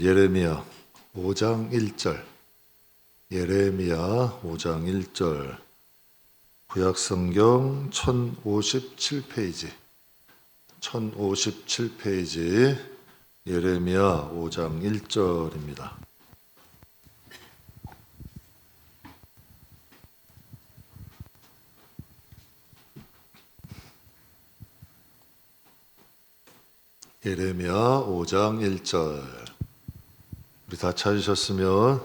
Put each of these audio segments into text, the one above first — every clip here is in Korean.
예레미야 5장 1절. 예레미야 5장 1절. 구약성경 1057페이지. 1057페이지. 예레미야 5장 1절입니다. 예레미야 5장 1절. 우리 다 찾으셨으면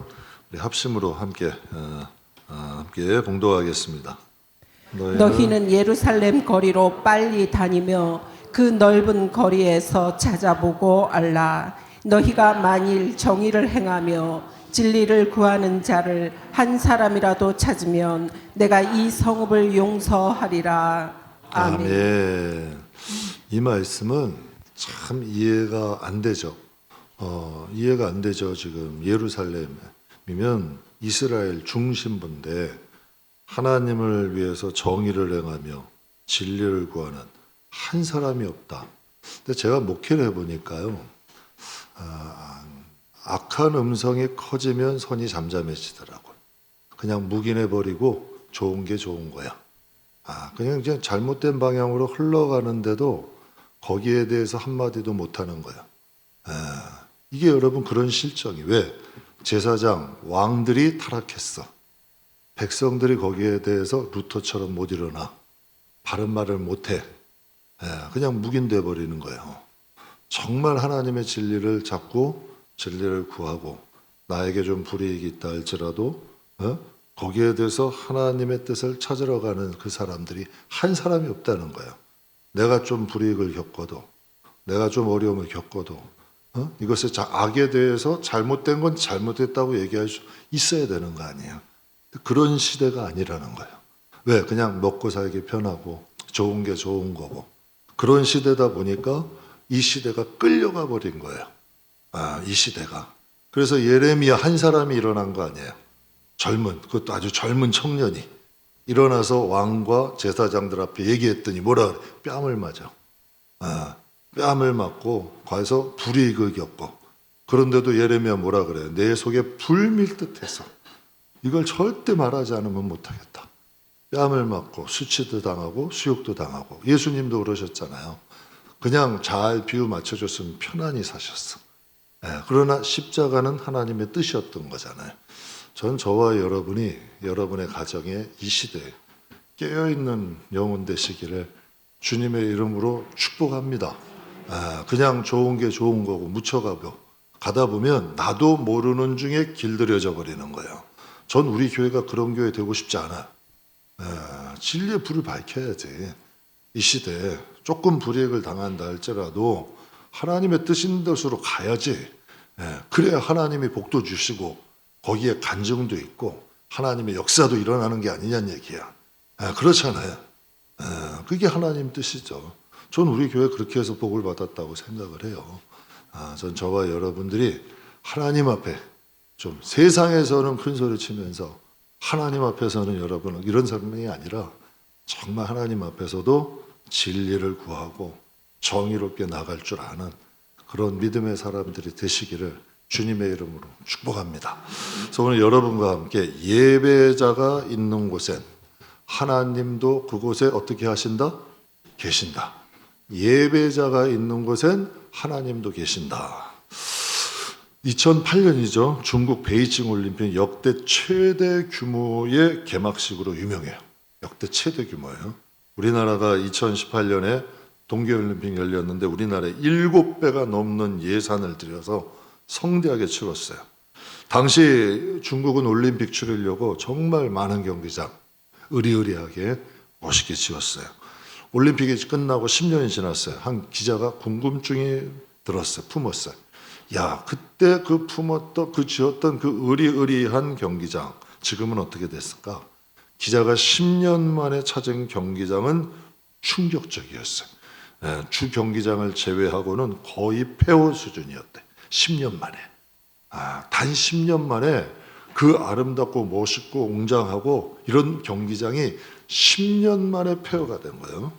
우리 합심으로 함께 봉독하겠습니다. 너희는 예루살렘 거리로 빨리 다니며 그 넓은 거리에서 찾아보고 알라. 너희가 만일 정의를 행하며 진리를 구하는 자를 한 사람이라도 찾으면 내가 이 성읍을 용서하리라. 아멘. 아멘. 이 말씀은 참 이해가 안 되죠. 이해가 안 되죠. 지금 예루살렘이면 이스라엘 중심부인데 하나님을 위해서 정의를 행하며 진리를 구하는 한 사람이 없다. 근데 제가 목회를 해보니까요, 악한 음성이 커지면 선이 잠잠해지더라고요. 그냥 묵인해버리고 좋은 게 좋은 거야. 그냥 잘못된 방향으로 흘러가는데도 거기에 대해서 한마디도 못하는 거야. 이게 여러분 그런 실정이. 왜? 제사장, 왕들이 타락했어. 백성들이 거기에 대해서 루터처럼 못 일어나. 바른 말을 못해. 그냥 묵인돼 버리는 거예요. 정말 하나님의 진리를 잡고 진리를 구하고 나에게 좀 불이익이 있다 할지라도 거기에 대해서 하나님의 뜻을 찾으러 가는 그 사람들이 한 사람이 없다는 거예요. 내가 좀 불이익을 겪어도, 내가 좀 어려움을 겪어도 이것의 악에 대해서 잘못된 건 잘못됐다고 얘기할 수 있어야 되는 거 아니에요. 그런 시대가 아니라는 거예요. 왜? 그냥 먹고 살기 편하고 좋은 게 좋은 거고 그런 시대다 보니까 이 시대가 끌려가 버린 거예요. 이 시대가. 그래서 예레미야 한 사람이 일어난 거 아니에요. 그것도 아주 젊은 청년이 일어나서 왕과 제사장들 앞에 얘기했더니 뭐라 그래? 뺨을 맞아. 뺨을 맞고 가서 불이익을 겪고. 그런데도 예레미야 뭐라 그래? 내 속에 불밀듯해서 이걸 절대 말하지 않으면 못하겠다. 뺨을 맞고 수치도 당하고 수욕도 당하고. 예수님도 그러셨잖아요. 그냥 잘 비유 맞춰줬으면 편안히 사셨어. 그러나 십자가는 하나님의 뜻이었던 거잖아요. 전 저와 여러분이 여러분의 가정에 이 시대에 깨어있는 영혼 되시기를 주님의 이름으로 축복합니다. 그냥 좋은 게 좋은 거고 묻혀가고 가다 보면 나도 모르는 중에 길들여져 버리는 거예요. 전 우리 교회가 그런 교회 되고 싶지 않아요. 진리의 불을 밝혀야지. 이 시대에 조금 불이익을 당한다 할지라도 하나님의 뜻인 것으로 가야지. 그래야 하나님이 복도 주시고 거기에 간증도 있고 하나님의 역사도 일어나는 게 아니냐는 얘기야. 그렇잖아요. 그게 하나님 뜻이죠. 전 우리 교회 그렇게 해서 복을 받았다고 생각을 해요. 전 저와 여러분들이 하나님 앞에 좀 세상에서는 큰 소리 치면서 하나님 앞에서는 여러분은 이런 사람이 아니라 정말 하나님 앞에서도 진리를 구하고 정의롭게 나갈 줄 아는 그런 믿음의 사람들이 되시기를 주님의 이름으로 축복합니다. 그래서 오늘 여러분과 함께 예배자가 있는 곳엔 하나님도 그곳에 어떻게 하신다? 계신다. 예배자가 있는 곳엔 하나님도 계신다. 2008년이죠. 중국 베이징 올림픽 역대 최대 규모의 개막식으로 유명해요. 역대 최대 규모예요. 우리나라가 2018년에 동계올림픽 열렸는데 우리나라에 7배가 넘는 예산을 들여서 성대하게 치렀어요. 당시 중국은 올림픽 치르려고 정말 많은 경기장 으리으리하게 멋있게 지었어요. 올림픽이 끝나고 10년이 지났어요. 한 기자가 궁금증이 들었어요. 품었어요. 야, 그때 그 품었던, 그 지었던 그 으리으리한 경기장 지금은 어떻게 됐을까? 기자가 10년 만에 찾은 경기장은 충격적이었어요. 주 경기장을 제외하고는 거의 폐허 수준이었대. 10년 만에. 단 10년 만에 그 아름답고 멋있고 웅장하고 이런 경기장이 10년 만에 폐허가 된 거예요.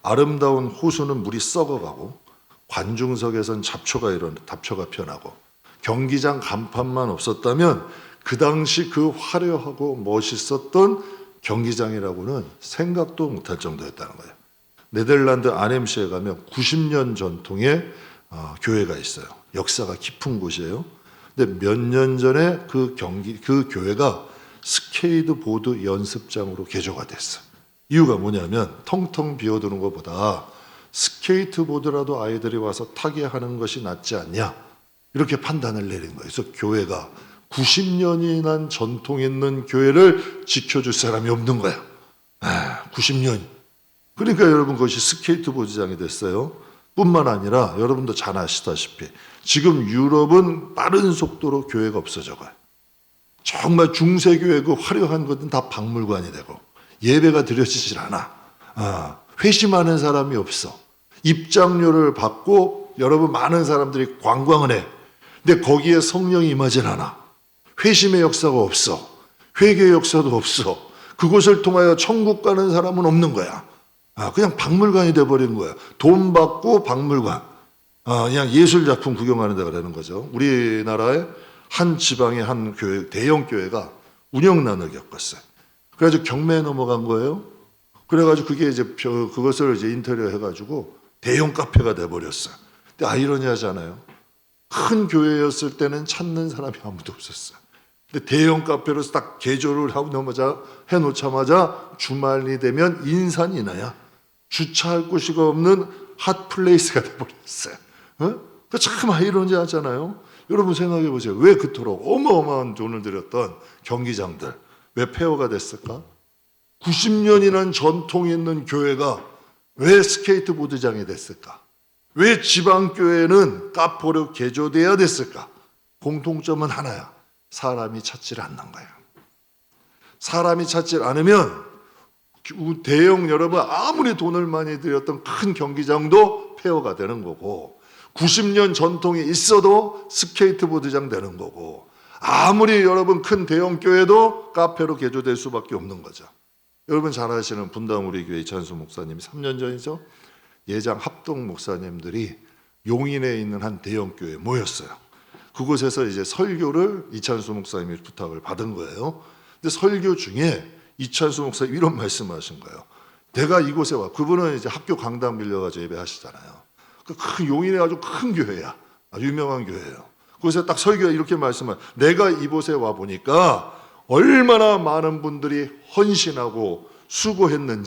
아름다운 호수는 물이 썩어가고 관중석에선 잡초가 피어나고 경기장 간판만 없었다면 그 당시 그 화려하고 멋있었던 경기장이라고는 생각도 못할 정도였다는 거예요. 네덜란드 아넴시에 가면 90년 전통의 교회가 있어요. 역사가 깊은 곳이에요. 근데 몇 년 전에 그 교회가 스케이트보드 연습장으로 개조가 됐어요. 이유가 뭐냐면 텅텅 비어두는 것보다 스케이트보드라도 아이들이 와서 타게 하는 것이 낫지 않냐, 이렇게 판단을 내린 거예요. 그래서 교회가 90년이 난 전통 있는 교회를 지켜줄 사람이 없는 거야. 90년. 그러니까 여러분 그것이 스케이트보드장이 됐어요. 뿐만 아니라 여러분도 잘 아시다시피 지금 유럽은 빠른 속도로 교회가 없어져 가요. 정말 중세교회 그 화려한 것은 다 박물관이 되고 예배가 드려지질 않아. 회심하는 사람이 없어. 입장료를 받고 여러분 많은 사람들이 관광을 해. 근데 거기에 성령이 임하진 않아. 회심의 역사가 없어. 회개의 역사도 없어. 그곳을 통하여 천국 가는 사람은 없는 거야. 그냥 박물관이 돼버린 거야. 돈 받고 박물관. 그냥 예술작품 구경하는 데가 되는 거죠. 우리나라의 한 지방의 한 교회, 대형 교회가 운영난을 겪었어요. 그래가지고 경매에 넘어간 거예요. 그래가지고 그게 이제 그것을 이제 인테리어 해가지고 대형 카페가 돼버렸어요. 근데 아이러니하잖아요. 큰 교회였을 때는 찾는 사람이 아무도 없었어요. 근데 대형 카페로 딱 개조를 해놓자마자 주말이 되면 인산인하야. 주차할 곳이 없는 핫플레이스가 돼버렸어요. 참 아이러니하잖아요. 여러분 생각해 보세요. 왜 그토록 어마어마한 돈을 들였던 경기장들 왜 폐허가 됐을까? 90년이나 전통이 있는 교회가 왜 스케이트보드장이 됐을까? 왜 지방교회는 카페로 개조돼야 됐을까? 공통점은 하나야. 사람이 찾질 않는 거예요. 사람이 찾질 않으면 대형 여러분 아무리 돈을 많이 들였던 큰 경기장도 폐허가 되는 거고 90년 전통이 있어도 스케이트보드장 되는 거고 아무리 여러분 큰 대형 교회도 카페로 개조될 수밖에 없는 거죠. 여러분 잘 아시는 분당 우리 교회 이찬수 목사님이 3년 전이죠. 예장 합동 목사님들이 용인에 있는 한 대형 교회에 모였어요. 그곳에서 이제 설교를 이찬수 목사님이 부탁을 받은 거예요. 근데 설교 중에 이찬수 목사님 이런 말씀하신 거예요. 내가 이곳에 와. 그분은 이제 학교 강당 빌려가지고 예배하시잖아요. 그 큰 용인에 아주 큰 교회야. 유명한 교회예요. 그래서 딱 설교가 이렇게 말씀을 내가 이곳에 와 보니까 얼마나 많은 분들이 헌신하고 수고했으면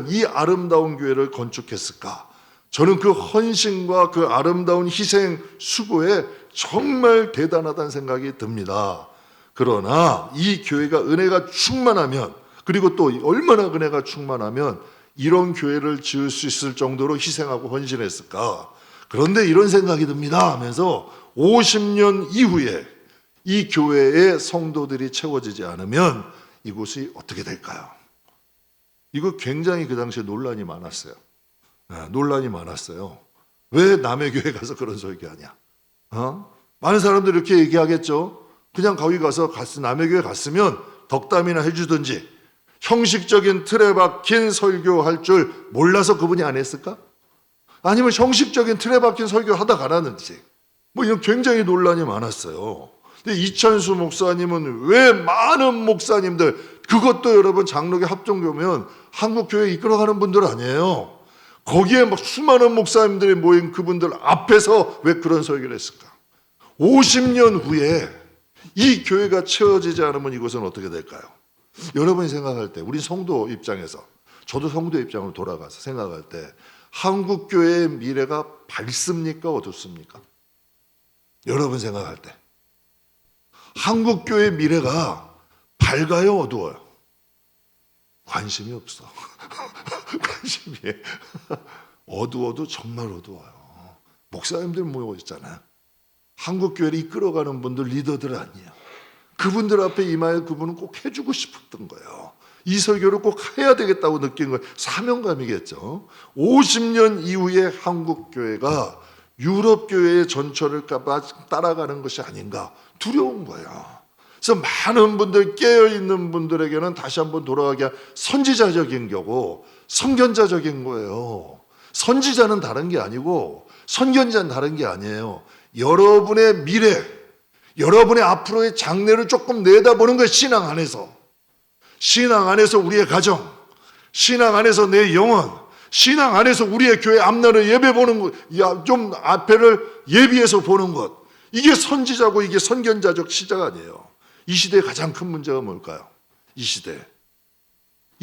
이 아름다운 교회를 건축했을까. 저는 그 헌신과 그 아름다운 희생, 수고에 정말 대단하다는 생각이 듭니다. 그러나 이 교회가 은혜가 충만하면 그리고 또 얼마나 은혜가 충만하면 이런 교회를 지을 수 있을 정도로 희생하고 헌신했을까. 그런데 이런 생각이 듭니다 하면서 50년 이후에 이 교회의 성도들이 채워지지 않으면 이곳이 어떻게 될까요? 이거 굉장히 그 당시에 논란이 많았어요. 논란이 많았어요. 왜 남의 교회 가서 그런 설교하냐? 많은 사람들이 이렇게 얘기하겠죠. 그냥 거기 가서 남의 교회 갔으면 덕담이나 해주든지 형식적인 틀에 박힌 설교할 줄 몰라서 그분이 안 했을까? 아니면 형식적인 틀에 박힌 설교 하다 가라는지 이런 굉장히 논란이 많았어요. 근데 이찬수 목사님은 왜 많은 목사님들 그것도 여러분 장로교 합정교면 한국교회 이끌어가는 분들 아니에요. 거기에 수많은 목사님들이 모인 그분들 앞에서 왜 그런 설교를 했을까? 50년 후에 이 교회가 채워지지 않으면 이것은 어떻게 될까요? 여러분이 생각할 때 우리 성도 입장에서 저도 성도 입장으로 돌아가서 생각할 때 한국교회의 미래가 밝습니까? 어둡습니까? 여러분 생각할 때 한국교회의 미래가 밝아요? 어두워요? 관심이 없어. 관심이 어두워도 정말 어두워요. 목사님들 모여 있잖아요. 한국교회를 이끌어가는 분들 리더들 아니에요. 그분들 앞에 임하여 그분은 꼭 해주고 싶었던 거예요. 이 설교를 꼭 해야 되겠다고 느낀 거예요. 사명감이겠죠. 50년 이후에 한국교회가 유럽교회의 전철을 따라가는 것이 아닌가 두려운 거예요. 그래서 많은 분들 깨어있는 분들에게는 다시 한번 돌아가기 위한 선지자적인 거고 선견자적인 거예요. 선지자는 다른 게 아니고 선견자는 다른 게 아니에요. 여러분의 미래, 여러분의 앞으로의 장래를 조금 내다보는 거예요. 신앙 안에서. 신앙 안에서 우리의 가정, 신앙 안에서 내 영혼, 신앙 안에서 우리의 교회 앞날을 예배 보는 것, 좀 앞에를 예비해서 보는 것. 이게 선지자고 이게 선견자적 시작 아니에요. 이 시대의 가장 큰 문제가 뭘까요? 이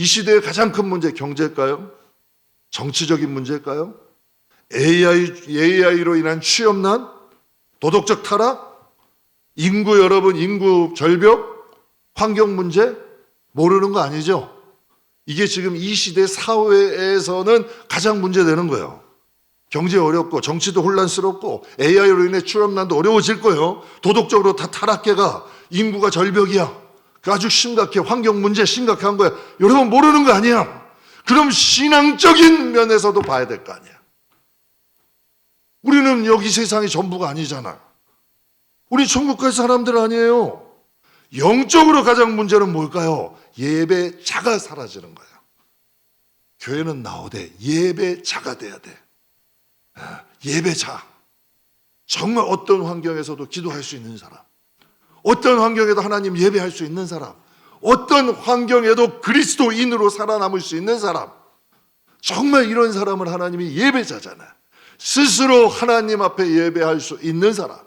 시대의 가장 큰 문제 경제일까요? 정치적인 문제일까요? AI로 인한 취업난? 도덕적 타락? 인구 절벽? 환경 문제? 모르는 거 아니죠? 이게 지금 이 시대 사회에서는 가장 문제되는 거예요. 경제 어렵고 정치도 혼란스럽고 AI로 인해 취업난도 어려워질 거예요. 도덕적으로 다 타락해가 인구가 절벽이야. 아주 심각해. 환경 문제 심각한 거야. 여러분 모르는 거 아니야. 그럼 신앙적인 면에서도 봐야 될 거 아니야. 우리는 여기 세상이 전부가 아니잖아. 우리 천국 갈 사람들 아니에요. 영적으로 가장 문제는 뭘까요? 예배자가 사라지는 거예요. 교회는 나오되 예배자가 돼야 돼. 예배자. 정말 어떤 환경에서도 기도할 수 있는 사람, 어떤 환경에도 하나님 예배할 수 있는 사람, 어떤 환경에도 그리스도인으로 살아남을 수 있는 사람, 정말 이런 사람을 하나님이 예배자잖아요. 스스로 하나님 앞에 예배할 수 있는 사람.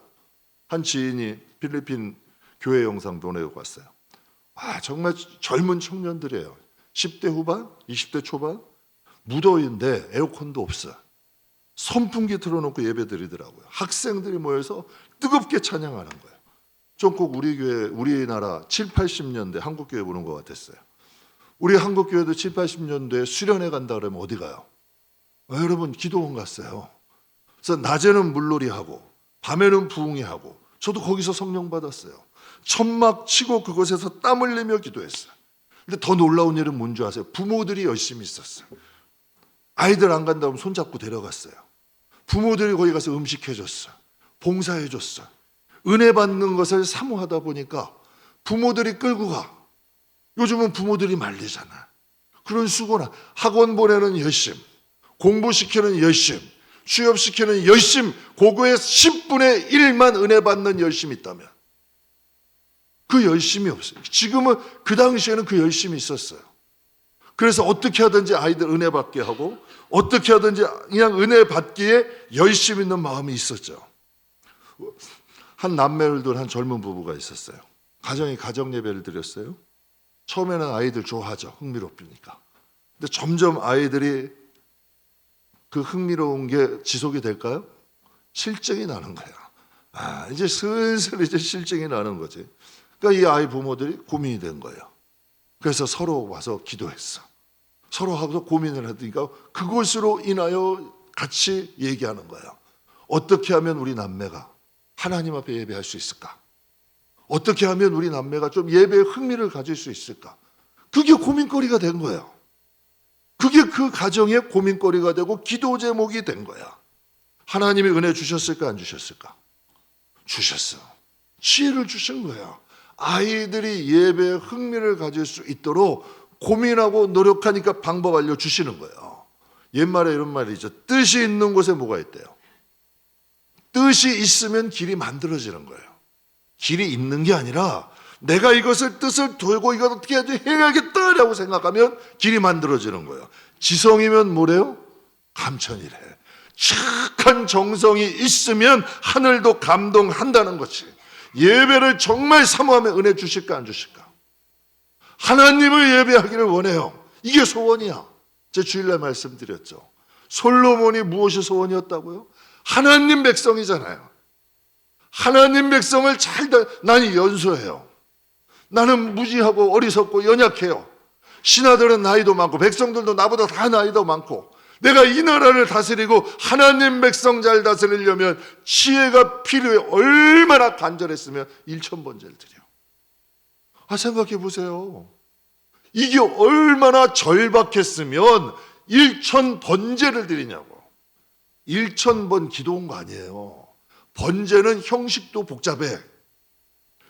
한 지인이 필리핀 교회 영상 보내고 왔어요. 정말 젊은 청년들이에요. 10대 후반, 20대 초반, 무더위인데 에어컨도 없어요. 선풍기 틀어놓고 예배 드리더라고요. 학생들이 모여서 뜨겁게 찬양하는 거예요. 좀 꼭 우리 교회, 우리나라 7, 80년대 한국 교회 보는 것 같았어요. 우리 한국 교회도 7, 80년대에 수련회 간다 그러면 어디 가요? 여러분 기도원 갔어요. 그래서 낮에는 물놀이 하고 밤에는 부흥회 하고 저도 거기서 성령 받았어요. 천막 치고 그곳에서 땀 흘리며 기도했어요. 근데 더 놀라운 일은 뭔지 아세요? 부모들이 열심히 있었어요. 아이들 안 간다면 손잡고 데려갔어요. 부모들이 거기 가서 음식 해줬어요. 봉사해 줬어요. 은혜 받는 것을 사모하다 보니까 부모들이 끌고 가. 요즘은 부모들이 말리잖아. 그런 수고나 학원 보내는 열심, 공부시키는 열심, 취업시키는 열심, 그거의 10분의 1만 은혜 받는 열심이 있다면 그 열심이 없어요. 지금은 그 당시에는 그 열심이 있었어요. 그래서 어떻게 하든지 아이들 은혜 받게 하고 어떻게 하든지 그냥 은혜 받기에 열심 있는 마음이 있었죠. 한 남매를 둔 한 젊은 부부가 있었어요. 가정 예배를 드렸어요. 처음에는 아이들 좋아하죠. 흥미롭으니까. 근데 점점 아이들이 그 흥미로운 게 지속이 될까요? 실증이 나는 거예요. 이제 슬슬 이제 실증이 나는 거지. 그러니까 이 아이 부모들이 고민이 된 거예요. 그래서 서로 와서 기도했어. 서로 하고서 고민을 하니까 그것으로 인하여 같이 얘기하는 거예요. 어떻게 하면 우리 남매가 하나님 앞에 예배할 수 있을까? 어떻게 하면 우리 남매가 좀 예배에 흥미를 가질 수 있을까? 그게 고민거리가 된 거예요. 그게 그 가정의 고민거리가 되고 기도 제목이 된 거야. 하나님이 은혜 주셨을까 안 주셨을까? 주셨어. 지혜를 주신 거야. 아이들이 예배에 흥미를 가질 수 있도록 고민하고 노력하니까 방법 알려주시는 거예요. 옛말에 이런 말이 있죠. 뜻이 있는 곳에 뭐가 있대요? 뜻이 있으면 길이 만들어지는 거예요. 길이 있는 게 아니라 내가 이것을 뜻을 두고 이걸 어떻게 해야겠다라고 생각하면 길이 만들어지는 거예요. 지성이면 뭐래요? 감천이래. 착한 정성이 있으면 하늘도 감동한다는 것이. 예배를 정말 사모하면 은혜 주실까 안 주실까? 하나님을 예배하기를 원해요. 이게 소원이야. 제 주일날 말씀드렸죠. 솔로몬이 무엇이 소원이었다고요? 하나님 백성이잖아요. 하나님 백성을 나는 연소해요. 나는 무지하고 어리석고 연약해요. 신하들은 나이도 많고 백성들도 나보다 다 나이도 많고 내가 이 나라를 다스리고 하나님 백성 잘 다스리려면 지혜가 필요해. 얼마나 간절했으면 1000번제를 드려. 생각해 보세요. 이게 얼마나 절박했으면 1000번제를 드리냐고. 1000번 기도 온 거 아니에요. 번제는 형식도 복잡해.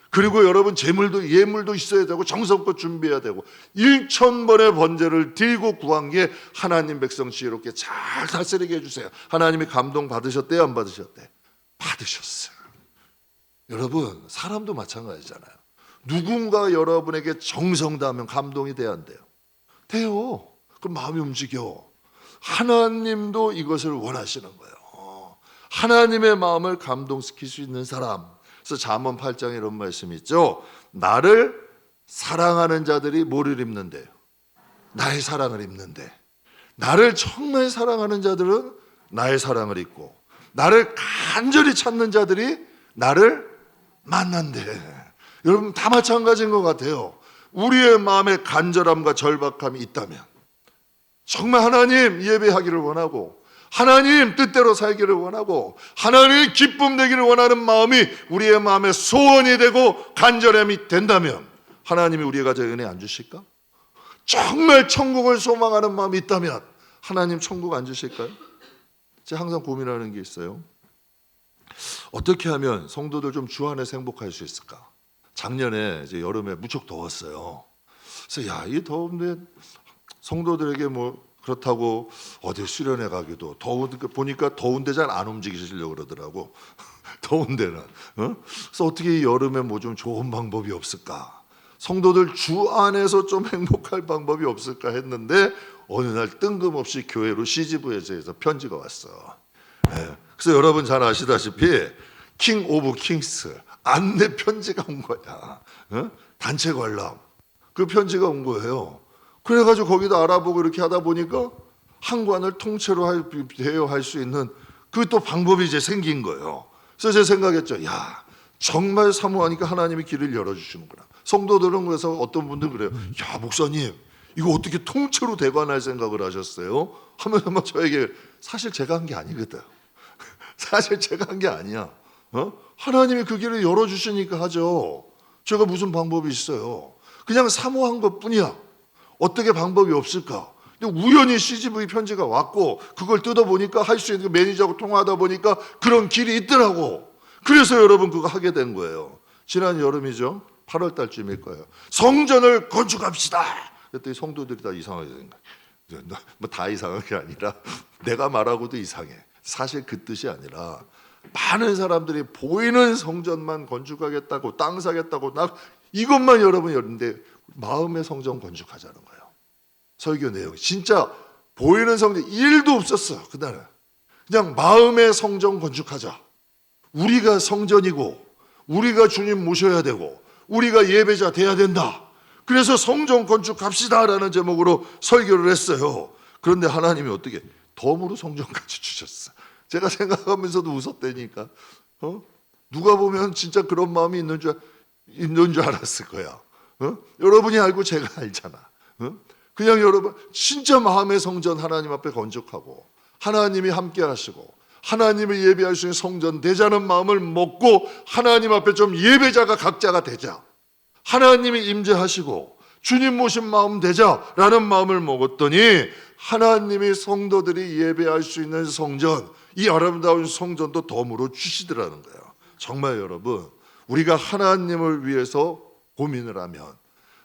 그리고 여러분 예물도 있어야 되고 정성껏 준비해야 되고 1000번의 번제를 드리고 구한 게 하나님 백성 지혜롭게 잘 다스리게 해주세요. 하나님이 감동 받으셨대요? 안 받으셨대? 받으셨어요. 여러분, 사람도 마찬가지잖아요. 누군가 여러분에게 정성 다하면 감동이 돼야 안 돼요? 돼요. 그럼 마음이 움직여. 하나님도 이것을 원하시는 거예요. 하나님의 마음을 감동시킬 수 있는 사람. 그래서 잠언 8장에 이런 말씀이 있죠. 나를 사랑하는 자들이 뭐를 입는데요? 나의 사랑을 입는데, 나를 정말 사랑하는 자들은 나의 사랑을 입고, 나를 간절히 찾는 자들이 나를 만난대. 여러분, 다 마찬가지인 것 같아요. 우리의 마음에 간절함과 절박함이 있다면, 정말 하나님 예배하기를 원하고, 하나님 뜻대로 살기를 원하고, 하나님의 기쁨 되기를 원하는 마음이 우리의 마음의 소원이 되고 간절함이 된다면 하나님이 우리 가정에 은혜 안 주실까? 정말 천국을 소망하는 마음이 있다면 하나님 천국 안 주실까요? 제가 항상 고민하는 게 있어요. 어떻게 하면 성도들 좀 주 안에서 행복할 수 있을까? 작년에 이제 여름에 무척 더웠어요. 그래서 야, 이 더운데 성도들에게 뭐 그렇다고 어디 수련회 가기도 보니까 더운데 잘 안 움직이시려고 그러더라고. 더운 데는. 그래서 어떻게 이 여름에 뭐 좀 좋은 방법이 없을까? 성도들 주 안에서 좀 행복할 방법이 없을까 했는데 어느 날 뜬금없이 교회로 CGV에서 편지가 왔어. 네. 그래서 여러분 잘 아시다시피 킹 오브 킹스 안내 편지가 온 거야. 단체 관람. 그 편지가 온 거예요. 그래가지고 거기다 알아보고 이렇게 하다 보니까 한관을 통째로 대여할 수 있는 그 또 방법이 이제 생긴 거예요. 그래서 제가 생각했죠. 야, 정말 사모하니까 하나님이 길을 열어주시는구나. 성도들은 그래서 어떤 분들은 그래요. 야, 목사님, 이거 어떻게 통째로 대관할 생각을 하셨어요? 하면 저에게 사실 제가 한 게 아니거든. 사실 제가 한 게 아니야. 하나님이 그 길을 열어주시니까 하죠. 제가 무슨 방법이 있어요? 그냥 사모한 것뿐이야. 어떻게 방법이 없을까? 근데 우연히 CGV 편지가 왔고 그걸 뜯어보니까 할 수 있는 매니저하고 통화하다 보니까 그런 길이 있더라고. 그래서 여러분 그거 하게 된 거예요. 지난 여름이죠. 8월 달쯤일 거예요. 성전을 건축합시다. 그랬더니 성도들이 다 이상하게 생각해. 뭐 다 이상한 게 아니라 내가 말하고도 이상해. 사실 그 뜻이 아니라 많은 사람들이 보이는 성전만 건축하겠다고 땅 사겠다고 이것만 여러분 열는데 마음의 성전 건축하자는 거예요. 설교 내용이 진짜 보이는 성전 1도 없었어. 그날은 그냥 마음의 성전 건축하자. 우리가 성전이고 우리가 주님 모셔야 되고 우리가 예배자 돼야 된다. 그래서 성전 건축합시다라는 제목으로 설교를 했어요. 그런데 하나님이 어떻게 덤으로 성전까지 주셨어. 제가 생각하면서도 웃었다니까. 누가 보면 진짜 그런 마음이 있는 줄 알았을 거야. 여러분이 알고 제가 알잖아. 그냥 여러분 진짜 마음의 성전 하나님 앞에 건축하고 하나님이 함께 하시고 하나님을 예배할 수 있는 성전 되자는 마음을 먹고 하나님 앞에 좀 예배자가 각자가 되자. 하나님이 임재하시고 주님 모신 마음 되자라는 마음을 먹었더니 하나님이 성도들이 예배할 수 있는 성전, 이 아름다운 성전도 덤으로 주시더라는 거예요. 정말 여러분, 우리가 하나님을 위해서 고민을 하면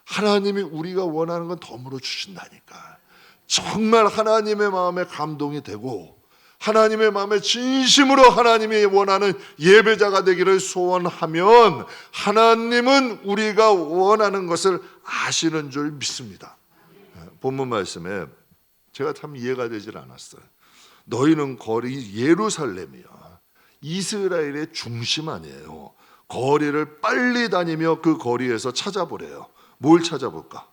하나님이 우리가 원하는 건 덤으로 주신다니까. 정말 하나님의 마음에 감동이 되고 하나님의 마음에 진심으로 하나님이 원하는 예배자가 되기를 소원하면 하나님은 우리가 원하는 것을 아시는 줄 믿습니다. 본문 말씀에 제가 참 이해가 되질 않았어요. 너희는 거리 예루살렘이야. 이스라엘의 중심 아니에요. 거리를 빨리 다니며 그 거리에서 찾아보래요. 뭘 찾아볼까?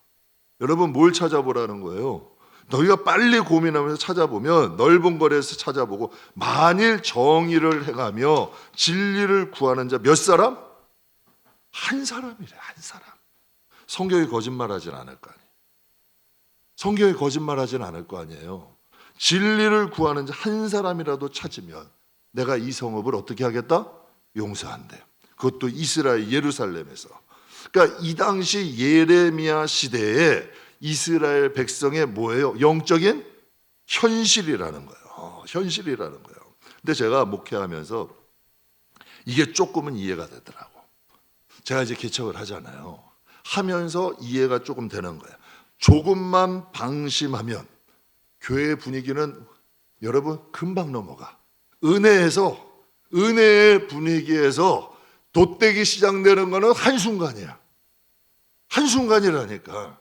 여러분 뭘 찾아보라는 거예요? 너희가 빨리 고민하면서 찾아보면 넓은 거리에서 찾아보고 만일 정의를 행하며 진리를 구하는 자 몇 사람? 한 사람이래. 한 사람. 성경이 거짓말하진 않을 거 아니에요. 성경이 거짓말하진 않을 거 아니에요. 진리를 구하는 자 한 사람이라도 찾으면 내가 이 성읍을 어떻게 하겠다? 용서한대. 그것도 이스라엘 예루살렘에서. 그러니까 이 당시 예레미야 시대에 이스라엘 백성의 뭐예요? 영적인 현실이라는 거예요. 현실이라는 거예요. 근데 제가 목회하면서 이게 조금은 이해가 되더라고. 제가 이제 개척을 하잖아요. 하면서 이해가 조금 되는 거예요. 조금만 방심하면 교회 분위기는 여러분 금방 넘어가. 은혜의 분위기에서 돛대기 시작되는 거는 한순간이야. 한순간이라니까.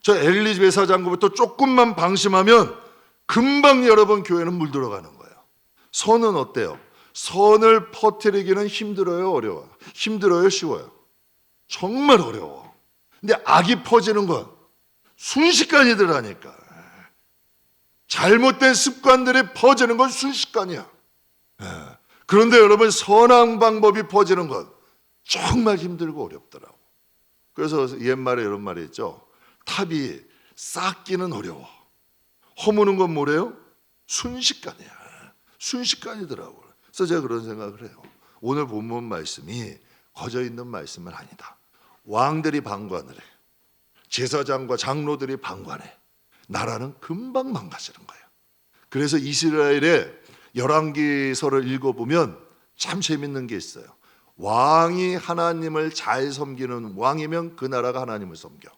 저 엘리베사 장구부터 조금만 방심하면 금방 여러분 교회는 물들어가는 거예요. 선은 어때요? 선을 퍼뜨리기는 힘들어요, 어려워요? 힘들어요, 쉬워요? 정말 어려워. 근데 악이 퍼지는 건 순식간이더라니까. 잘못된 습관들이 퍼지는 건 순식간이야. 그런데 여러분, 선한 방법이 퍼지는 건 정말 힘들고 어렵더라고. 그래서 옛말에 이런 말이 있죠. 탑이 쌓기는 어려워. 허무는 건 뭐래요? 순식간이야. 순식간이더라고요. 그래서 제가 그런 생각을 해요. 오늘 본문 말씀이 거저 있는 말씀은 아니다. 왕들이 방관을 해. 제사장과 장로들이 방관해. 나라는 금방 망가지는 거예요. 그래서 이스라엘의 열왕기서를 읽어보면 참 재밌는 게 있어요. 왕이 하나님을 잘 섬기는 왕이면 그 나라가 하나님을 섬겨.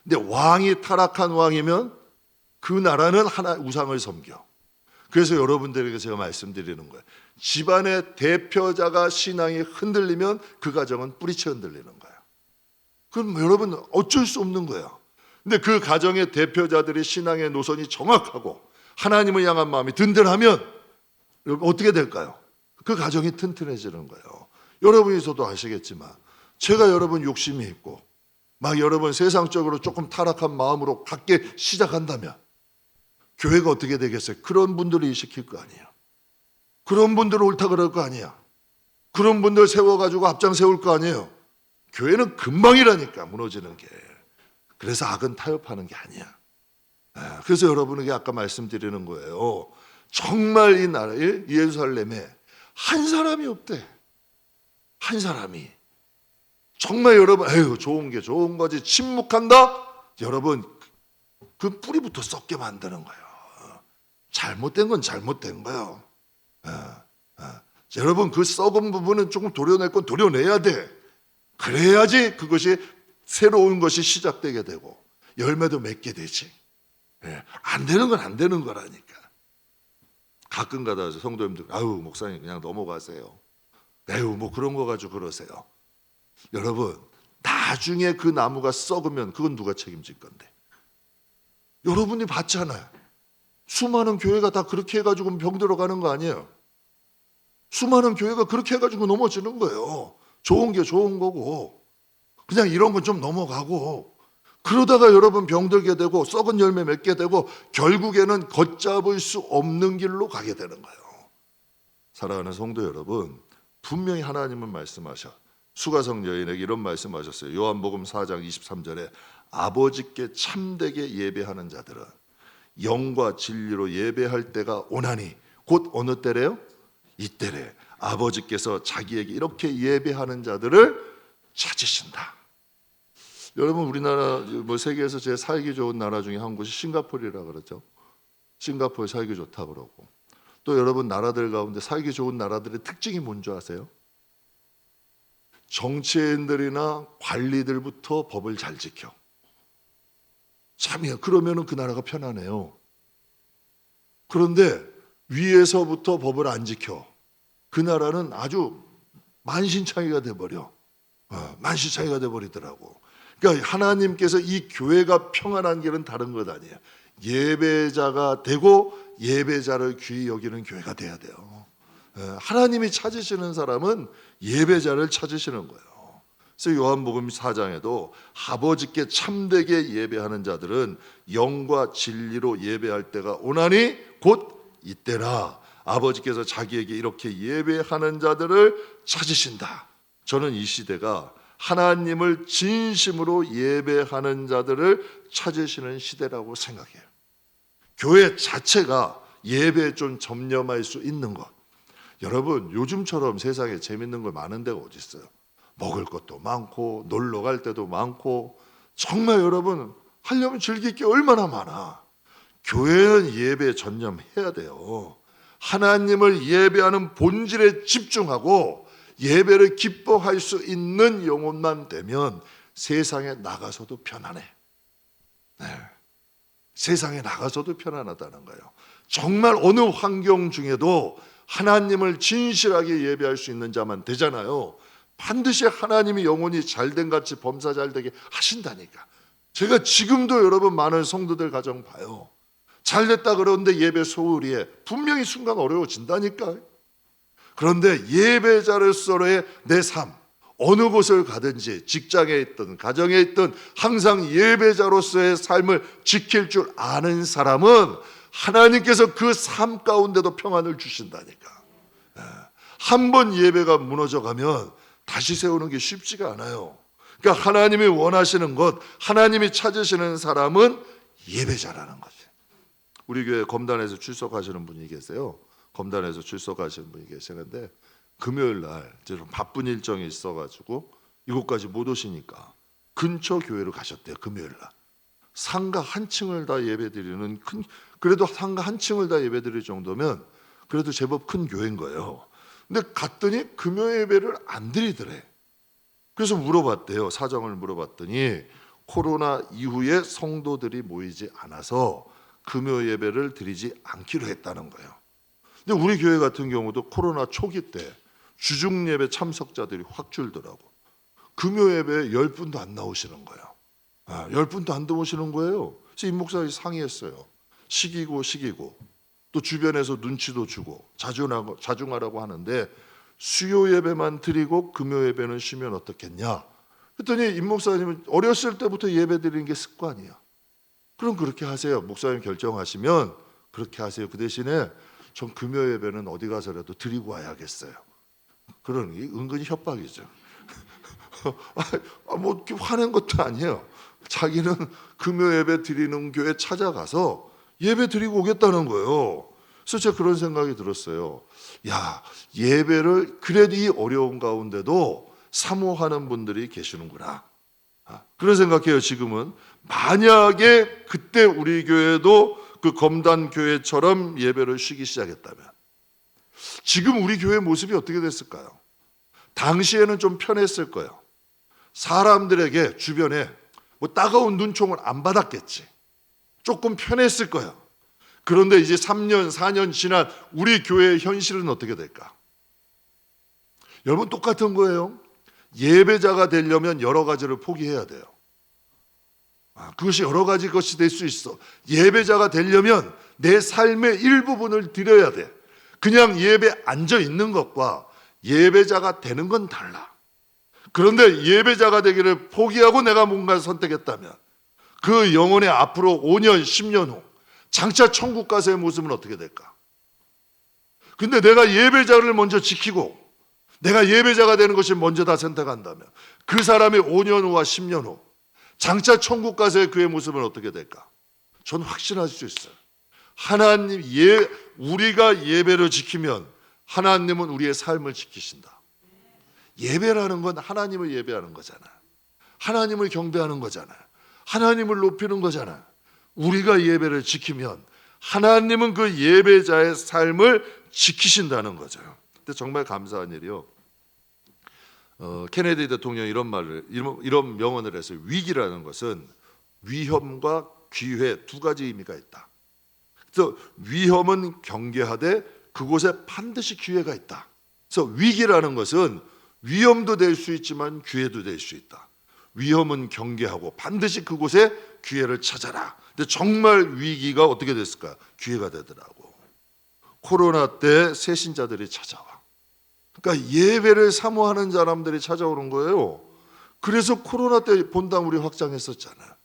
근데 왕이 타락한 왕이면 그 나라는 하나 우상을 섬겨. 그래서 여러분들에게 제가 말씀드리는 거예요. 집안의 대표자가 신앙이 흔들리면 그 가정은 뿌리쳐 흔들리는 거예요. 그럼 여러분 어쩔 수 없는 거예요. 근데 그 가정의 대표자들이 신앙의 노선이 정확하고 하나님을 향한 마음이 든든하면 어떻게 될까요? 그 가정이 튼튼해지는 거예요. 여러분이 저도 아시겠지만 제가 여러분 욕심이 있고 막 여러분 세상적으로 조금 타락한 마음으로 갖게 시작한다면 교회가 어떻게 되겠어요? 그런 분들을 일으킬 거 아니에요. 그런 분들을 옳다 그럴 거 아니야. 그런 분들 세워가지고 앞장 세울 거 아니에요. 교회는 금방이라니까 무너지는 게. 그래서 악은 타협하는 게 아니야. 그래서 여러분에게 아까 말씀드리는 거예요. 정말 이 나라에 예루살렘에 한 사람이 없대. 한 사람이. 정말 여러분, 에휴, 좋은 게 좋은 거지. 침묵한다? 여러분, 그 뿌리부터 썩게 만드는 거예요. 잘못된 건 잘못된 거예요. 여러분, 그 썩은 부분은 조금 도려낼 건 도려내야 돼. 그래야지 그것이 새로운 것이 시작되게 되고 열매도 맺게 되지. 안 되는 건 안 되는 거라니까. 가끔 가다 성도님들, 아유, 목사님 그냥 넘어가세요. 에휴, 뭐 그런 거 가지고 그러세요. 여러분, 나중에 그 나무가 썩으면 그건 누가 책임질 건데? 여러분이 봤잖아요. 수많은 교회가 다 그렇게 해가지고 병들어 가는 거 아니에요? 수많은 교회가 그렇게 해가지고 넘어지는 거예요. 좋은 게 좋은 거고 그냥 이런 건 좀 넘어가고 그러다가 여러분 병들게 되고 썩은 열매 맺게 되고 결국에는 걷잡을 수 없는 길로 가게 되는 거예요. 사랑하는 성도 여러분, 분명히 하나님은 말씀하셔. 수가성 여인에게 이런 말씀하셨어요. 요한복음 4장 23절에 아버지께 참되게 예배하는 자들은 영과 진리로 예배할 때가 오나니, 곧 어느 때래요? 이때래. 아버지께서 자기에게 이렇게 예배하는 자들을 찾으신다. 여러분, 우리나라 뭐 세계에서 제일 살기 좋은 나라 중에 한 곳이 싱가포르라 그러죠. 싱가포르 살기 좋다 그러고. 또 여러분, 나라들 가운데 살기 좋은 나라들의 특징이 뭔지 아세요? 정치인들이나 관리들부터 법을 잘 지켜. 참이야. 그러면은 그 나라가 편안해요. 그런데 위에서부터 법을 안 지켜. 그 나라는 아주 만신창이가 돼버려. 만신창이가 돼버리더라고. 그러니까 하나님께서 이 교회가 평안한 길은 다른 것 아니에요. 예배자가 되고 예배자를 귀히 여기는 교회가 돼야 돼요. 하나님이 찾으시는 사람은 예배자를 찾으시는 거예요. 그래서 요한복음 4장에도 아버지께 참되게 예배하는 자들은 영과 진리로 예배할 때가 오나니 곧 이때라. 아버지께서 자기에게 이렇게 예배하는 자들을 찾으신다. 저는 이 시대가 하나님을 진심으로 예배하는 자들을 찾으시는 시대라고 생각해요. 교회 자체가 예배에 좀 점령할 수 있는 것. 여러분, 요즘처럼 세상에 재밌는 거 많은 데가 어디 있어요? 먹을 것도 많고 놀러 갈 때도 많고 정말 여러분 하려면 즐길 게 얼마나 많아. 교회는 예배에 전념해야 돼요. 하나님을 예배하는 본질에 집중하고 예배를 기뻐할 수 있는 영혼만 되면 세상에 나가서도 편안해. 세상에 나가서도 편안하다는 거예요. 정말 어느 환경 중에도 하나님을 진실하게 예배할 수 있는 자만 되잖아요. 반드시 하나님이 영혼이 잘된 같이 범사 잘되게 하신다니까. 제가 지금도 여러분 많은 성도들 가정 봐요. 잘됐다 그러는데 예배 소홀히해. 분명히 순간 어려워진다니까. 그런데 예배자로서의 내 삶, 어느 곳을 가든지 직장에 있든 가정에 있든 항상 예배자로서의 삶을 지킬 줄 아는 사람은 하나님께서 그 삶 가운데도 평안을 주신다니까. 한 번 예배가 무너져가면 다시 세우는 게 쉽지가 않아요. 그러니까 하나님이 원하시는 것, 하나님이 찾으시는 사람은 예배자라는 거지. 우리 교회 검단에서 출석하시는 분이 계세요. 검단에서 출석하시는 분이 계시는데 금요일 날 좀 바쁜 일정이 있어가지고 이곳까지 못 오시니까 근처 교회로 가셨대요. 금요일 날 상가 한 층을 다 예배드리는 큰, 그래도 상가 한 층을 다 예배드릴 정도면 그래도 제법 큰 교회인 거예요. 근데 갔더니 금요 예배를 안 드리더래. 그래서 물어봤대요. 사정을 물어봤더니 코로나 이후에 성도들이 모이지 않아서 금요 예배를 드리지 않기로 했다는 거예요. 근데 우리 교회 같은 경우도 코로나 초기 때 주중 예배 참석자들이 확 줄더라고. 금요 예배에 10분도 안 나오시는 거예요. 10분도 안 나오시는 거예요. 그래서 임 목사님이 상의했어요. 시기고 또 주변에서 눈치도 주고 자중하라고 하는데 수요 예배만 드리고 금요 예배는 쉬면 어떻겠냐. 그랬더니 임 목사님은 어렸을 때부터 예배 드리는 게 습관이야. 그럼 그렇게 하세요. 목사님 결정하시면 그렇게 하세요. 그 대신에 전 금요 예배는 어디 가서라도 드리고 와야겠어요. 그런 게 은근히 협박이죠. 뭐 이렇게 화낸 것도 아니에요. 자기는 금요 예배 드리는 교회 찾아가서 예배 드리고 오겠다는 거예요. 그래서 제가 그런 생각이 들었어요. 야, 예배를 그래도 이 어려운 가운데도 사모하는 분들이 계시는구나. 그런 생각해요. 지금은 만약에 그때 우리 교회도 그 검단 교회처럼 예배를 쉬기 시작했다면 지금 우리 교회 모습이 어떻게 됐을까요? 당시에는 좀 편했을 거예요. 사람들에게 주변에 뭐 따가운 눈총을 안 받았겠지. 조금 편했을 거예요. 그런데 이제 3년, 4년 지난 우리 교회의 현실은 어떻게 될까? 여러분 똑같은 거예요. 예배자가 되려면 여러 가지를 포기해야 돼요. 그것이 여러 가지 것이 될 수 있어. 예배자가 되려면 내 삶의 일부분을 드려야 돼. 그냥 예배 앉아 있는 것과 예배자가 되는 건 달라. 그런데 예배자가 되기를 포기하고 내가 뭔가를 선택했다면 그 영혼의 앞으로 5년, 10년 후 장차 천국 가서의 모습은 어떻게 될까? 근데 내가 예배자를 먼저 지키고 내가 예배자가 되는 것이 먼저 다 선택한다면 그 사람이 5년 후와 10년 후 장차 천국 가서의 그의 모습은 어떻게 될까? 전 확신할 수 있어요. 하나님, 우리가 예배를 지키면 하나님은 우리의 삶을 지키신다. 예배라는 건 하나님을 예배하는 거잖아. 하나님을 경배하는 거잖아. 하나님을 높이는 거잖아. 우리가 예배를 지키면 하나님은 그 예배자의 삶을 지키신다는 거죠. 근데 정말 감사한 일이요. 케네디 대통령이 이런 명언을 했어요. 위기라는 것은 위험과 기회 두 가지 의미가 있다. 그래서 위험은 경계하되 그곳에 반드시 기회가 있다. 그래서 위기라는 것은 위험도 될 수 있지만 기회도 될 수 있다. 위험은 경계하고 반드시 그곳에 기회를 찾아라. 근데 정말 위기가 어떻게 됐을까? 기회가 되더라고. 코로나 때 새신자들이 찾아와. 그러니까 예배를 사모하는 사람들이 찾아오는 거예요. 그래서 코로나 때 본당 우리 확장했었잖아.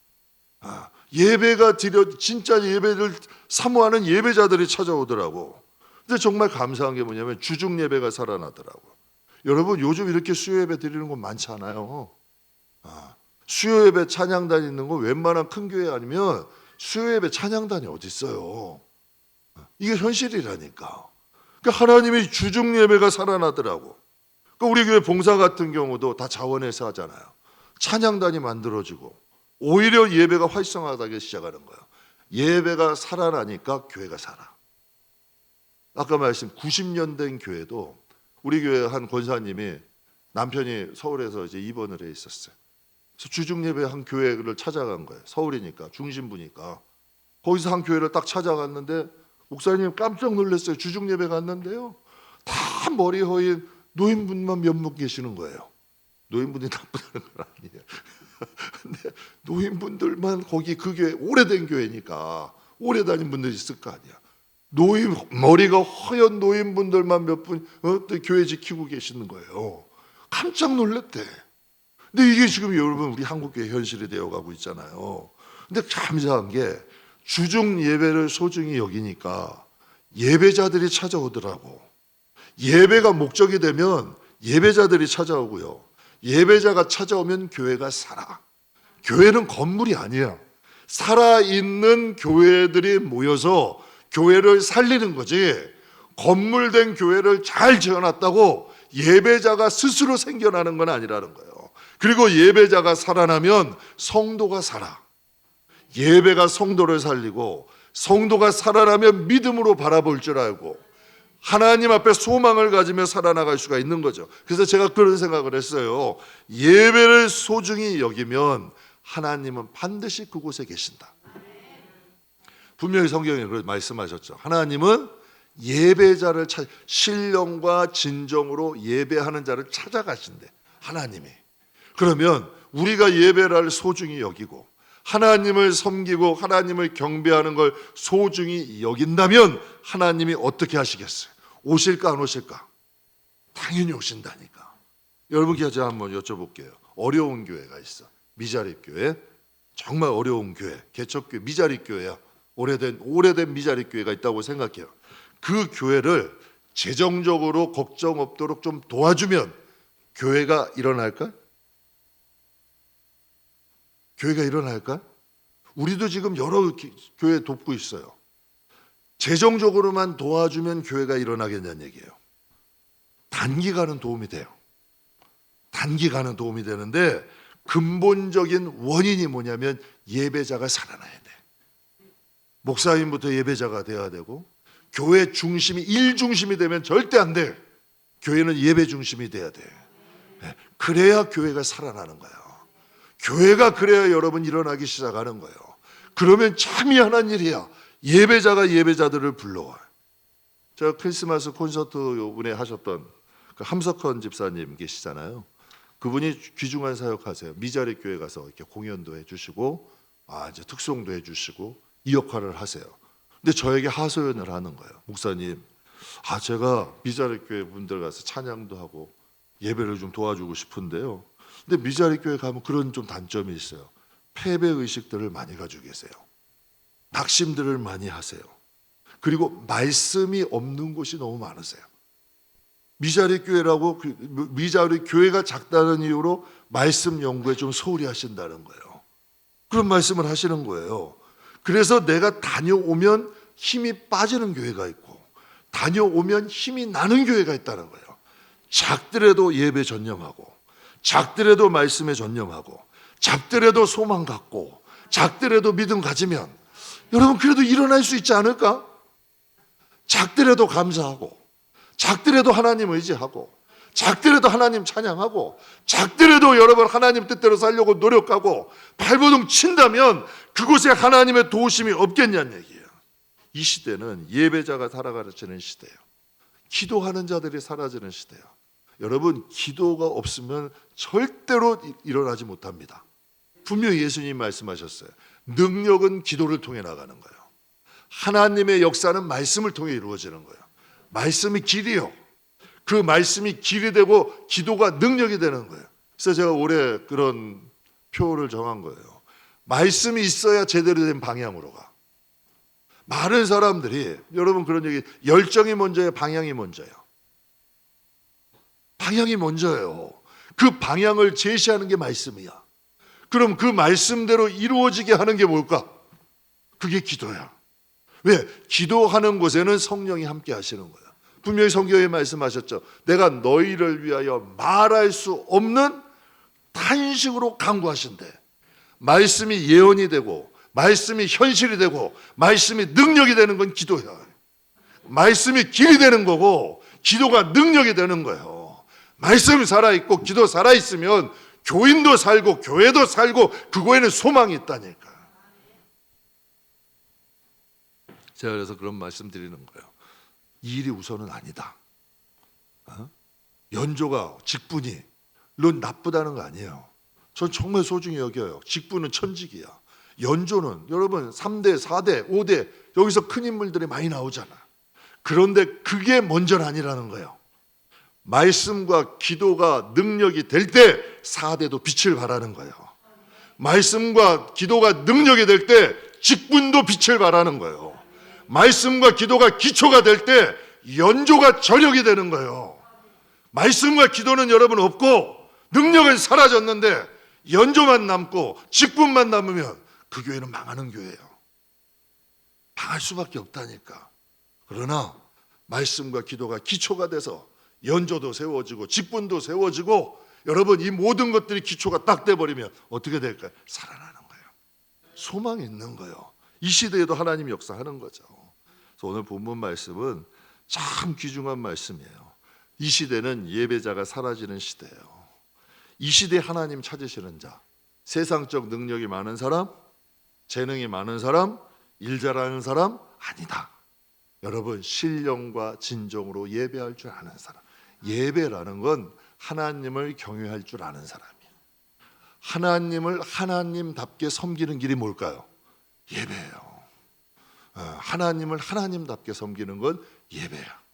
예배가 진짜 예배를 사모하는 예배자들이 찾아오더라고. 근데 정말 감사한 게 뭐냐면 주중 예배가 살아나더라고. 여러분 요즘 이렇게 수요 예배 드리는 건 많지 않아요. 수요 예배 찬양단 있는 거 웬만한 큰 교회 아니면 수요 예배 찬양단이 어디 있어요. 이게 현실이라니까. 그러니까 하나님이 주중 예배가 살아나더라고. 그러니까 우리 교회 봉사 같은 경우도 다 자원해서 하잖아요. 찬양단이 만들어지고 오히려 예배가 활성화되기 시작하는 거예요. 예배가 살아나니까 교회가 살아. 아까 말씀 90년 된 교회도 우리 교회 한 권사님이 남편이 서울에서 이제 입원을 해 있었어요. 그래서 주중 예배 한 교회를 찾아간 거예요. 서울이니까 중심부니까. 거기서 한 교회를 딱 찾아갔는데 목사님 깜짝 놀랐어요. 주중 예배 갔는데요. 다 머리 허인 노인분만 몇몇 계시는 거예요. 노인분이 나쁘다는 건 아니에요. 근데 노인분들만 거기 그 교회 오래된 교회니까 오래 다닌 분들이 있을 거 아니야. 노인 머리가 허연 노인분들만 몇 분 교회 지키고 계시는 거예요. 깜짝 놀랐대. 근데 이게 지금 여러분 우리 한국교회 현실이 되어가고 있잖아요. 근데 감사한 게 주중 예배를 소중히 여기니까 예배자들이 찾아오더라고. 예배가 목적이 되면 예배자들이 찾아오고요. 예배자가 찾아오면 교회가 살아. 교회는 건물이 아니야. 살아있는 교회들이 모여서 교회를 살리는 거지. 건물된 교회를 잘 지어놨다고 예배자가 스스로 생겨나는 건 아니라는 거예요. 그리고 예배자가 살아나면 성도가 살아. 예배가 성도를 살리고 성도가 살아나면 믿음으로 바라볼 줄 알고 하나님 앞에 소망을 가지며 살아나갈 수가 있는 거죠. 그래서 제가 그런 생각을 했어요. 예배를 소중히 여기면 하나님은 반드시 그곳에 계신다. 분명히 성경에 그렇게 말씀하셨죠. 하나님은 예배자를 신령과 진정으로 예배하는 자를 찾아가신대. 하나님이. 그러면 우리가 예배를 소중히 여기고 하나님을 섬기고 하나님을 경배하는 걸 소중히 여긴다면 하나님이 어떻게 하시겠어요? 오실까 안 오실까? 당연히 오신다니까. 여러분께 제가 한번 여쭤볼게요. 어려운 교회가 있어. 미자립 교회. 정말 어려운 교회. 개척교회. 미자립 교회야. 오래된 미자립 교회가 있다고 생각해요. 그 교회를 재정적으로 걱정 없도록 좀 도와주면 교회가 일어날까? 교회가 일어날까? 우리도 지금 여러 교회 돕고 있어요. 재정적으로만 도와주면 교회가 일어나겠냐는 얘기예요. 단기간은 도움이 돼요. 단기간은 도움이 되는데 근본적인 원인이 뭐냐면 예배자가 살아나야 돼. 목사님부터 예배자가 돼야 되고 교회 중심이 일 중심이 되면 절대 안 돼. 교회는 예배 중심이 돼야 돼. 그래야 교회가 살아나는 거야. 교회가 그래야 여러분 일어나기 시작하는 거예요. 그러면 참 희한한 일이야. 예배자가 예배자들을 불러와요. 제가 크리스마스 콘서트 요번에 하셨던 그 함석헌 집사님 계시잖아요. 그분이 귀중한 사역하세요. 미자립 교회 가서 이렇게 공연도 해주시고, 이제 특송도 해주시고 이 역할을 하세요. 근데 저에게 하소연을 하는 거예요. 목사님, 제가 미자립 교회 분들 가서 찬양도 하고 예배를 좀 도와주고 싶은데요. 근데 미자립 교회 가면 그런 좀 단점이 있어요. 패배 의식들을 많이 가지고 계세요. 낙심들을 많이 하세요. 그리고 말씀이 없는 곳이 너무 많으세요. 미자립 교회라고 미자립 교회가 작다는 이유로 말씀 연구에 좀 소홀히 하신다는 거예요. 그런 말씀을 하시는 거예요. 그래서 내가 다녀오면 힘이 빠지는 교회가 있고 다녀오면 힘이 나는 교회가 있다는 거예요. 작더라도 예배 전념하고 작더라도 말씀에 전념하고 작더라도 소망 갖고 작더라도 믿음 가지면 여러분 그래도 일어날 수 있지 않을까? 작더라도 감사하고 작더라도 하나님 의지하고 작더라도 하나님 찬양하고 작더라도 여러분 하나님 뜻대로 살려고 노력하고 발버둥 친다면 그곳에 하나님의 도우심이 없겠냐는 얘기예요. 이 시대는 예배자가 살아가르치는 시대예요. 기도하는 자들이 사라지는 시대예요. 여러분 기도가 없으면 절대로 일어나지 못합니다. 분명히 예수님이 말씀하셨어요. 능력은 기도를 통해 나가는 거예요. 하나님의 역사는 말씀을 통해 이루어지는 거예요. 말씀이 길이요. 그 말씀이 길이 되고 기도가 능력이 되는 거예요. 그래서 제가 올해 그런 표를 정한 거예요. 말씀이 있어야 제대로 된 방향으로 가. 많은 사람들이 여러분 그런 얘기 열정이 먼저예요, 방향이 먼저예요. 방향이 먼저예요. 그 방향을 제시하는 게 말씀이야. 그럼 그 말씀대로 이루어지게 하는 게 뭘까? 그게 기도야. 왜? 기도하는 곳에는 성령이 함께 하시는 거예요. 분명히 성경에 말씀하셨죠. 내가 너희를 위하여 말할 수 없는 탄식으로 간구하신대. 말씀이 예언이 되고 말씀이 현실이 되고 말씀이 능력이 되는 건 기도야. 말씀이 길이 되는 거고 기도가 능력이 되는 거예요. 말씀이 살아있고 기도 살아있으면 교인도 살고 교회도 살고 그거에는 소망이 있다니까. 제가 그래서 그런 말씀 드리는 거예요. 이 일이 우선은 아니다. 연조가 직분이 물론 나쁘다는 거 아니에요. 전 정말 소중히 여겨요. 직분은 천직이야. 연조는 여러분 3대, 4대, 5대 여기서 큰 인물들이 많이 나오잖아. 그런데 그게 먼저는 아니라는 거예요. 말씀과 기도가 능력이 될 때 4대도 빛을 발하는 거예요. 말씀과 기도가 능력이 될 때 직분도 빛을 발하는 거예요. 말씀과 기도가 기초가 될 때 연조가 저력이 되는 거예요. 말씀과 기도는 여러분 없고 능력은 사라졌는데 연조만 남고 직분만 남으면 그 교회는 망하는 교회예요. 망할 수밖에 없다니까. 그러나 말씀과 기도가 기초가 돼서 연조도 세워지고 직분도 세워지고 여러분 이 모든 것들이 기초가 딱 돼버리면 어떻게 될까요? 살아나는 거예요. 소망이 있는 거예요. 이 시대에도 하나님이 역사하는 거죠. 그래서 오늘 본문 말씀은 참 귀중한 말씀이에요. 이 시대는 예배자가 사라지는 시대예요. 이 시대에 하나님 찾으시는 자, 세상적 능력이 많은 사람, 재능이 많은 사람, 일 잘하는 사람 아니다. 여러분 신령과 진정으로 예배할 줄 아는 사람. 예배라는 건 하나님을 경외할 줄 아는 사람이에요. 하나님을 하나님답게 섬기는 길이 뭘까요? 예배예요. 하나님을 하나님답게 섬기는 건 예배야.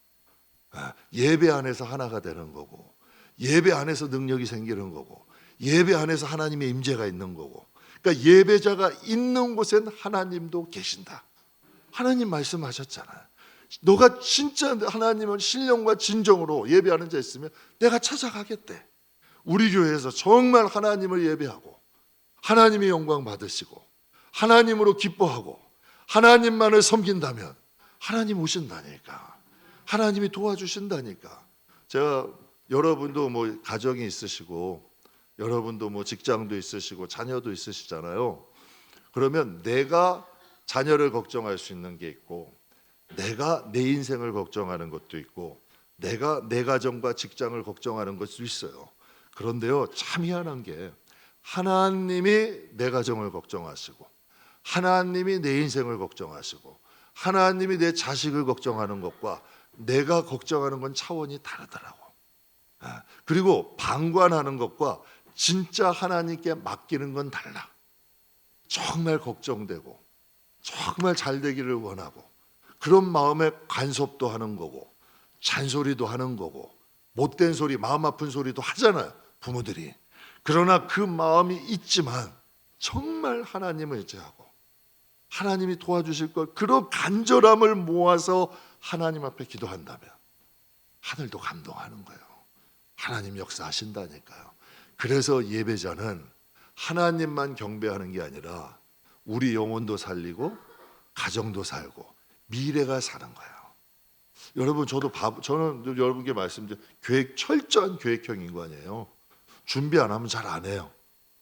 예배 안에서 하나가 되는 거고, 예배 안에서 능력이 생기는 거고, 예배 안에서 하나님의 임재가 있는 거고. 그러니까 예배자가 있는 곳엔 하나님도 계신다. 하나님 말씀하셨잖아요. 너가 진짜 하나님을 신령과 진정으로 예배하는 자 있으면 내가 찾아가겠대. 우리 교회에서 정말 하나님을 예배하고 하나님의 영광 받으시고 하나님으로 기뻐하고 하나님만을 섬긴다면 하나님 오신다니까. 하나님이 도와주신다니까. 제가 여러분도 뭐 가정이 있으시고 여러분도 뭐 직장도 있으시고 자녀도 있으시잖아요. 그러면 내가 자녀를 걱정할 수 있는 게 있고 내가 내 인생을 걱정하는 것도 있고 내가 내 가정과 직장을 걱정하는 것도 있어요. 그런데요 참 희한한 게 하나님이 내 가정을 걱정하시고 하나님이 내 인생을 걱정하시고 하나님이 내 자식을 걱정하는 것과 내가 걱정하는 건 차원이 다르더라고. 그리고 방관하는 것과 진짜 하나님께 맡기는 건 달라. 정말 걱정되고 정말 잘 되기를 원하고 그런 마음에 간섭도 하는 거고 잔소리도 하는 거고 못된 소리, 마음 아픈 소리도 하잖아요, 부모들이. 그러나 그 마음이 있지만 정말 하나님을 의지하고 하나님이 도와주실 걸 그런 간절함을 모아서 하나님 앞에 기도한다면 하늘도 감동하는 거예요. 하나님 역사하신다니까요. 그래서 예배자는 하나님만 경배하는 게 아니라 우리 영혼도 살리고 가정도 살고 미래가 사는 거예요. 여러분 저는 여러분께 말씀드린 철저한 계획형 인간이에요. 준비 안 하면 잘 안 해요.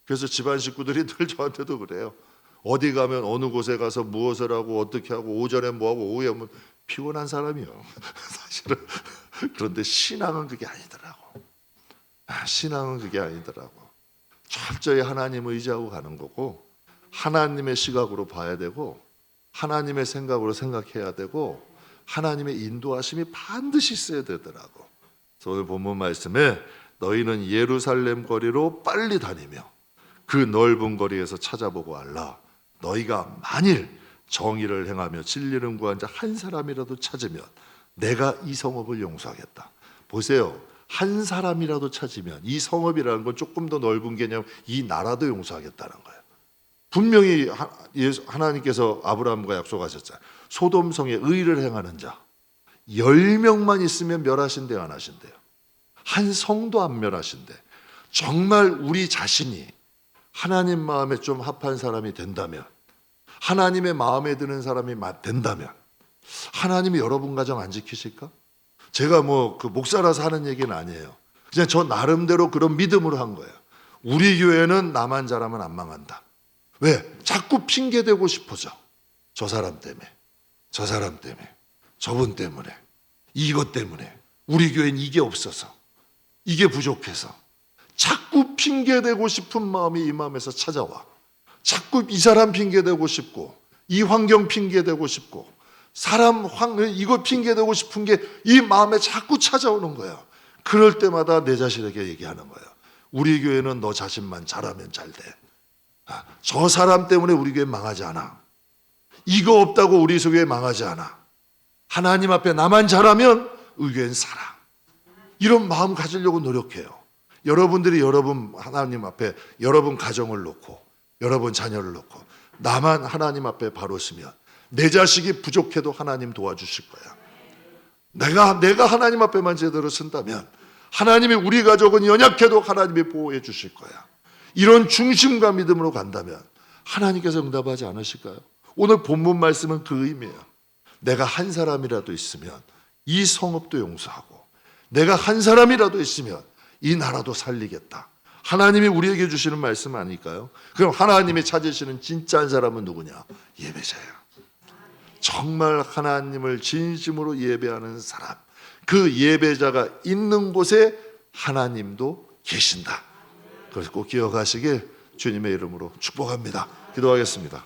그래서 집안 식구들이 늘 저한테도 그래요. 어디 가면 어느 곳에 가서 무엇을 하고 어떻게 하고 오전에 뭐 하고 오후에 뭐 피곤한 사람이요. 사실은. 그런데 신앙은 그게 아니더라고. 신앙은 그게 아니더라고. 철저히 하나님을 의지하고 가는 거고 하나님의 시각으로 봐야 되고 하나님의 생각으로 생각해야 되고 하나님의 인도하심이 반드시 있어야 되더라고. 그래서 오늘 본문 말씀에 너희는 예루살렘 거리로 빨리 다니며 그 넓은 거리에서 찾아보고 알라. 너희가 만일 정의를 행하며 진리를 구한 자 한 사람이라도 찾으면 내가 이 성읍을 용서하겠다. 보세요. 한 사람이라도 찾으면 이 성읍이라는 건 조금 더 넓은 개념, 이 나라도 용서하겠다는 거예요. 분명히 하나님께서 아브라함과 약속하셨잖아요. 소돔성에 의를 행하는 자 10명만 있으면 멸하신대요, 안 하신대요? 한 성도 안 멸하신대. 정말 우리 자신이 하나님 마음에 좀 합한 사람이 된다면, 하나님의 마음에 드는 사람이 된다면 하나님이 여러분 가정 안 지키실까? 제가 뭐 그 목사라서 하는 얘기는 아니에요. 그냥 저 나름대로 그런 믿음으로 한 거예요. 우리 교회는 나만 잘하면 안 망한다. 왜? 자꾸 핑계대고 싶어져. 저 사람 때문에, 저 사람 때문에, 저분 때문에, 이것 때문에, 우리 교회는 이게 없어서, 이게 부족해서 자꾸 핑계대고 싶은 마음이 이 마음에서 찾아와. 자꾸 이 사람 핑계대고 싶고 이 환경 핑계대고 싶고 사람 이거 핑계대고 싶은 게 이 마음에 자꾸 찾아오는 거야. 그럴 때마다 내 자신에게 얘기하는 거예요. 우리 교회는 너 자신만 잘하면 잘 돼. 저 사람 때문에 우리 교회 망하지 않아. 이거 없다고 우리 교회 망하지 않아. 하나님 앞에 나만 잘하면 우리 교회는 살아. 이런 마음 가지려고 노력해요. 여러분들이 여러분 하나님 앞에 여러분 가정을 놓고 여러분 자녀를 놓고 나만 하나님 앞에 바로 서면 내 자식이 부족해도 하나님 도와주실 거야. 내가 하나님 앞에만 제대로 선다면 하나님이 우리 가족은 연약해도 하나님이 보호해 주실 거야. 이런 중심과 믿음으로 간다면 하나님께서 응답하지 않으실까요? 오늘 본문 말씀은 그 의미예요. 내가 한 사람이라도 있으면 이 성읍도 용서하고 내가 한 사람이라도 있으면 이 나라도 살리겠다. 하나님이 우리에게 주시는 말씀 아닐까요? 그럼 하나님이 찾으시는 진짜 한 사람은 누구냐? 예배자예요. 정말 하나님을 진심으로 예배하는 사람, 그 예배자가 있는 곳에 하나님도 계신다. 그래서 꼭 기억하시길 주님의 이름으로 축복합니다. 기도하겠습니다.